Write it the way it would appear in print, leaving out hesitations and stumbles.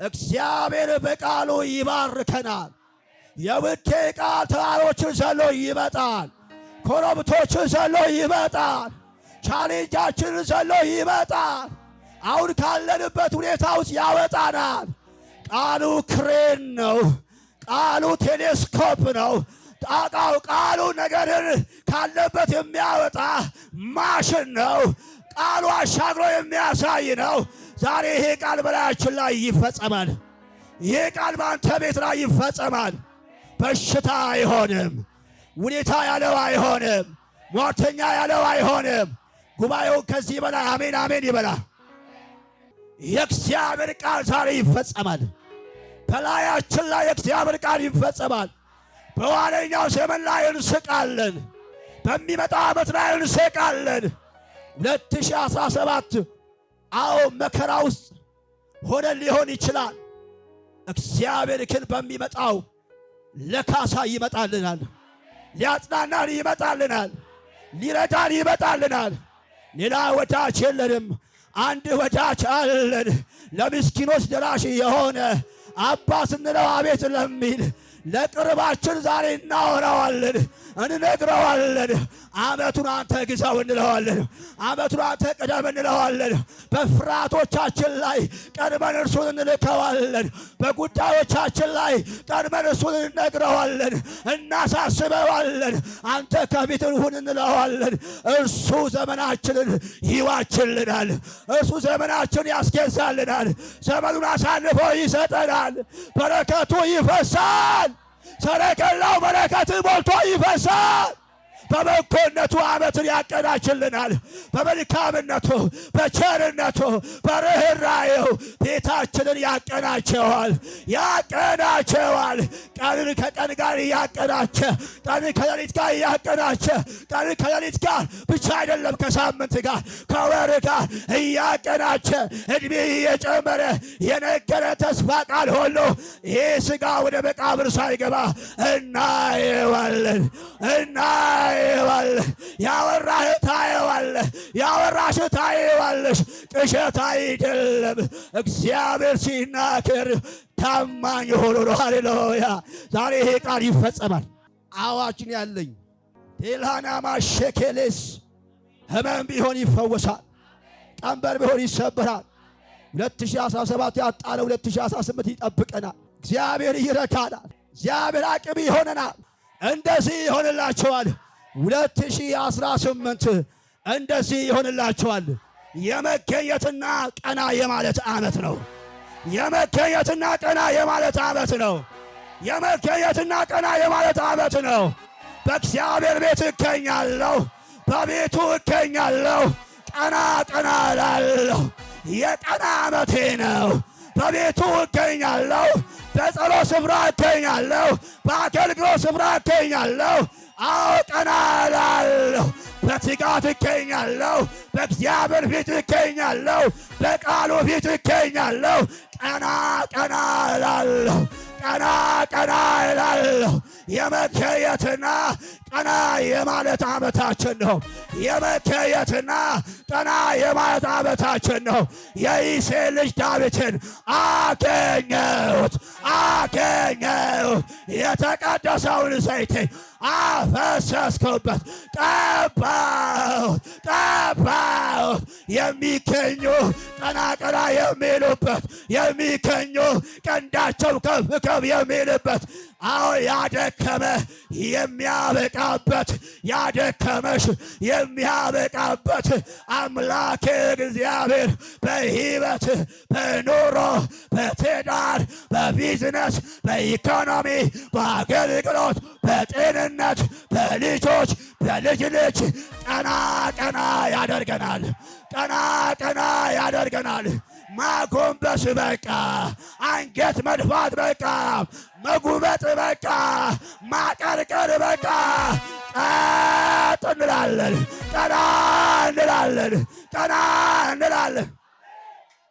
እግዚአብሔር በቃሉ ይባርከናል። የውዴ ቃል ተራሮችን ዘሎ ይመጣል። ኮረብቶችን ዘሎ ይመጣል። ቻሌንጃችንን ዘሎ ይመጣል። አሁን ካለንበት ሁኔታ ውስጥ ያወጣናል። ቃሉ ክሬን ነው። ቃሉ ቴሌስኮፕ ነው። ቃሉ ነገርን ካለበት የሚያወጣ ማሽን ነው። ቃሉ አሻግሮ የሚያሳይ ነው። ዛሬ ይሄ ቃል በላያችን ላይ ይፈጸማል። ይሄ ቃል በአንተ ቤት ላይ ይፈጸማል። በሽታ አይሆንም። ሁኔታ ያለው አይሆንም። ሟርተኛ ያለው አይሆንም። ጉባኤው ከዚህ በላይ አሜን አሜን ይበላ። የእግዚአብሔር ቃል ዛሬ ይፈጸማል። በላያችን ላይ የእግዚአብሔር ቃል ይፈጸማል። በኋለኛው ዘመን ላይ እንስቃለን። በሚመጣ ዓመት ላይ እንስቃለን። 2017 አዎ መከራ ውስጥ ሆነን ሊሆን ይችላል። እግዚአብሔር ግን በሚመጣው ለካሳ ይመጣልናል። ሊያጽናናን ይመጣልናል። ሊረዳን ይመጣልናል። ሌላ ወዳጅ የለንም። አንድ ወዳጅ አለን። ለምስኪኖች ደራሽ የሆነ አባት እንለው አቤት ለሚል ለቅርባችን ዛሬ እናወራዋለን፣ እንነግረዋለን። ዓመቱን አንተ ግዛው እንለዋለን። ዓመቱን አንተ ቅደም እንለዋለን። በፍርሃቶቻችን ላይ ቀድመን እርሱን እንልከዋለን። በጉዳዮቻችን ላይ ቀድመን እርሱን እንነግረዋለን፣ እናሳስበዋለን። አንተ ከፊት ሁን እንለዋለን። እርሱ ዘመናችንን ይዋችልናል። እርሱ ዘመናችን ያስገዛልናል። ዘመኑን አሳልፎ ይሰጠናል። በረከቱ ይፈሳል። ሰረገላው በረከት ሞልቶ ይፈሳል። በበጎነቱ ዓመትን ያቀናችልናል። በመልካምነቱ፣ በቸርነቱ፣ በርኅራኄው ቤታችንን ያቀናቸዋል። ቀንን ከቀን ጋር እያቀናቸ፣ ቀንን ከሌሊት ጋር እያቀናቸ፣ ቀንን ከሌሊት ጋር ብቻ አይደለም ከሳምንት ጋር ከወር ጋር እያቀናቸ ዕድሜ እየጨመረ የነገረ ተስፋ ቃል ሁሉ ይሄ ሥጋ ወደ መቃብር ሳይገባ እናየዋለን። ያወራህ ታየዋለህ። ያወራሽ ታየዋለሽ። ቅዠት አይደለም። እግዚአብሔር ሲናገር ታማኝ ሆኖ ነው። ሃሌሉያ! ዛሬ ይሄ ቃል ይፈጸማል። አዋጅን ያለኝ ቴላና ማሸኬሌስ ህመም ቢሆን ይፈወሳል። ቀንበር ቢሆን ይሰበራል። 2017 ያጣለ 2018 ይጠብቀናል። እግዚአብሔር ይረዳናል። እግዚአብሔር አቅም ይሆነናል። እንደዚህ ይሆንላችኋል። 2018 እንደዚህ ይሆንላችኋል። የመገኘትና ቀና የማለት ዓመት ነው። የመገኘትና ቀና የማለት ዓመት ነው። የመገኘትና ቀና የማለት ዓመት ነው። በእግዚአብሔር ቤት እገኛለሁ፣ በቤቱ እገኛለሁ። ቀና ቀና እላለሁ። የቀና ዓመቴ ነው። በቤቱ እገኛለሁ። በጸሎት ስፍራ እገኛለሁ። በአገልግሎት ስፍራ እገኛለሁ። አዎ ቀና እላለሁ። በትጋት እገኛለሁ። በእግዚአብሔር ፊት እገኛለሁ። በቃሉ ፊት እገኛለሁ። ቀና ቀና እላለሁ። ቀና ቀና እላለሁ። የመከየትና ቀና የማለት ዓመታችን ነው። የመከየትና ቀና የማለት ዓመታችን ነው። የእሴይ ልጅ ዳዊትን አገኘሁት። የተቀደሰውን ዘይቴ አፈሰስኩበት፣ ቀባሁት። የሚገኙ ቀና ቀና የሚሉበት፣ የሚገኙ ቀንዳቸው ከፍ ከፍ የሚልበት፣ አዎ ያደከመ የሚያበቃበት፣ ያደከመሽ የሚያበቃበት አምላክ እግዚአብሔር በሕይወት፣ በኑሮ፣ በትዳር፣ በቢዝነስ፣ በኢኮኖሚ፣ በአገልግሎት፣ በጤንነት፣ በልጆች፣ በልጅ ልጅ ቀና ቀና ያደርገናል። ቀና ቀና ያደርገናል። ማጎንበስ በቃ፣ አንገት መድፋት በቃ፣ መጉበጥ በቃ፣ ማቀርቀር በቃ። ቀጥ እንላለን፣ ቀና እንላለን፣ ቀና እንላለን።